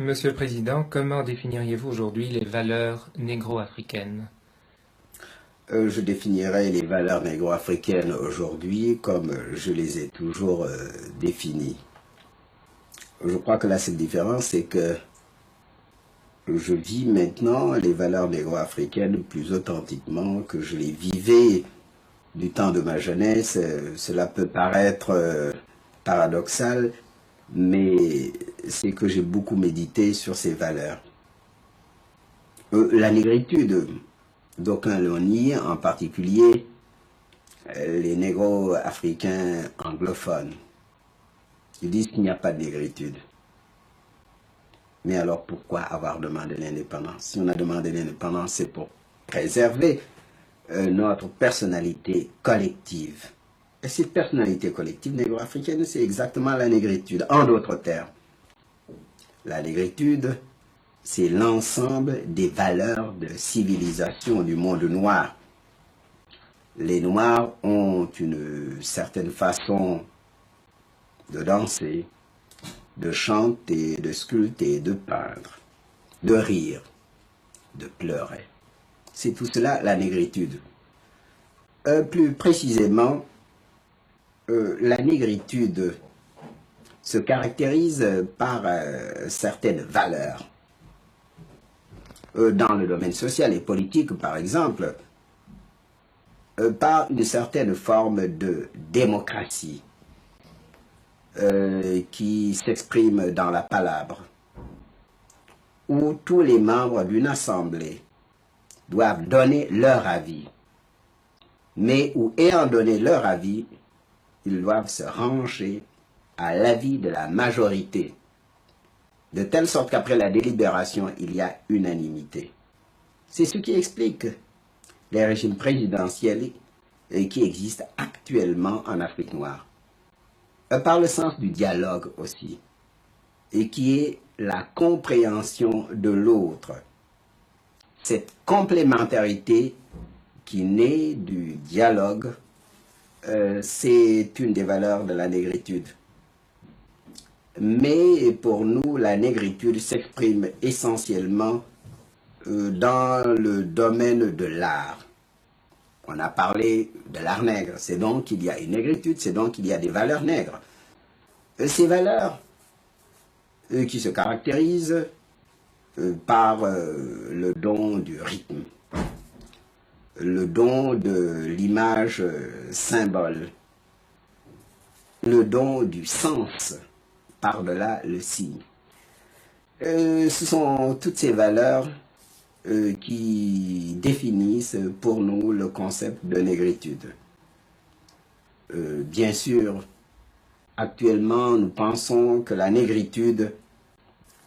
Monsieur le Président, comment définiriez-vous aujourd'hui les valeurs négro-africaines? Je définirais les valeurs négro-africaines aujourd'hui comme je les ai toujours définies. Je crois que la seule différence, c'est que je vis maintenant les valeurs négro-africaines plus authentiquement que je les vivais du temps de ma jeunesse. Cela peut paraître paradoxal, mais c'est que j'ai beaucoup médité sur ces valeurs. La négritude, d'aucuns l'ont nié, en particulier les négro-africains anglophones. Ils disent qu'il n'y a pas de négritude. Mais alors pourquoi avoir demandé l'indépendance? Si on a demandé l'indépendance, c'est pour préserver notre personnalité collective. Et cette personnalité collective négro-africaine, c'est exactement la négritude. En d'autres termes, la négritude, c'est l'ensemble des valeurs de civilisation du monde noir. Les Noirs ont une certaine façon de danser, de chanter, de sculpter, de peindre, de rire, de pleurer. C'est tout cela la négritude. Plus précisément, la négritude se caractérise par certaines valeurs. Dans le domaine social et politique, par exemple, par une certaine forme de démocratie qui s'exprime dans la palabre, où tous les membres d'une assemblée doivent donner leur avis, mais où, ayant donné leur avis, ils doivent se ranger à l'avis de la majorité, de telle sorte qu'après la délibération, il y a unanimité. C'est ce qui explique les régimes présidentiels qui existent actuellement en Afrique noire. Par le sens du dialogue aussi, et qui est la compréhension de l'autre. Cette complémentarité qui naît du dialogue, c'est une des valeurs de la négritude. Mais pour nous, la négritude s'exprime essentiellement dans le domaine de l'art. On a parlé de l'art nègre, c'est donc qu'il y a une négritude, c'est donc qu'il y a des valeurs nègres. Ces valeurs qui se caractérisent par le don du rythme, le don de l'image symbole, le don du sens par-delà le signe. Ce sont toutes ces valeurs qui définissent pour nous le concept de négritude. Bien sûr, actuellement, nous pensons que la négritude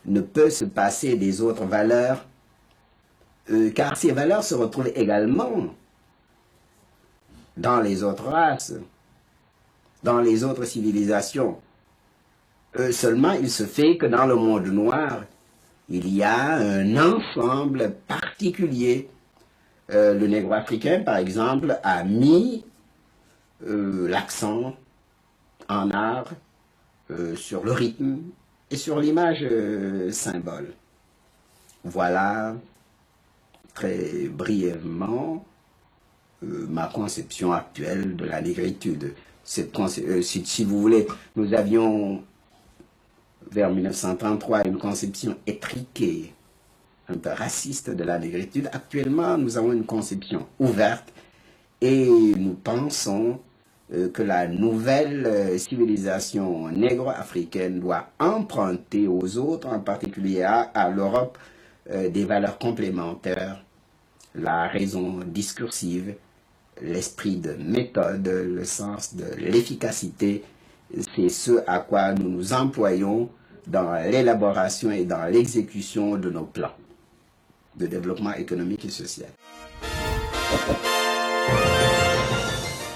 ne peut se passer des autres valeurs, car ces valeurs se retrouvent également dans les autres races, dans les autres civilisations. Seulement, il se fait que dans le monde noir, il y a un ensemble particulier. Le négro-africain, par exemple, a mis l'accent en art sur le rythme et sur l'image symbole. Voilà très brièvement ma conception actuelle de la négritude. Si vous voulez, nous avions vers 1933 une conception étriquée, un peu raciste de la négritude. Actuellement, nous avons une conception ouverte et nous pensons que la nouvelle civilisation négro-africaine doit emprunter aux autres, en particulier à l'Europe, des valeurs complémentaires, la raison discursive, l'esprit de méthode, le sens de l'efficacité. C'est ce à quoi nous nous employons dans l'élaboration et dans l'exécution de nos plans de développement économique et social.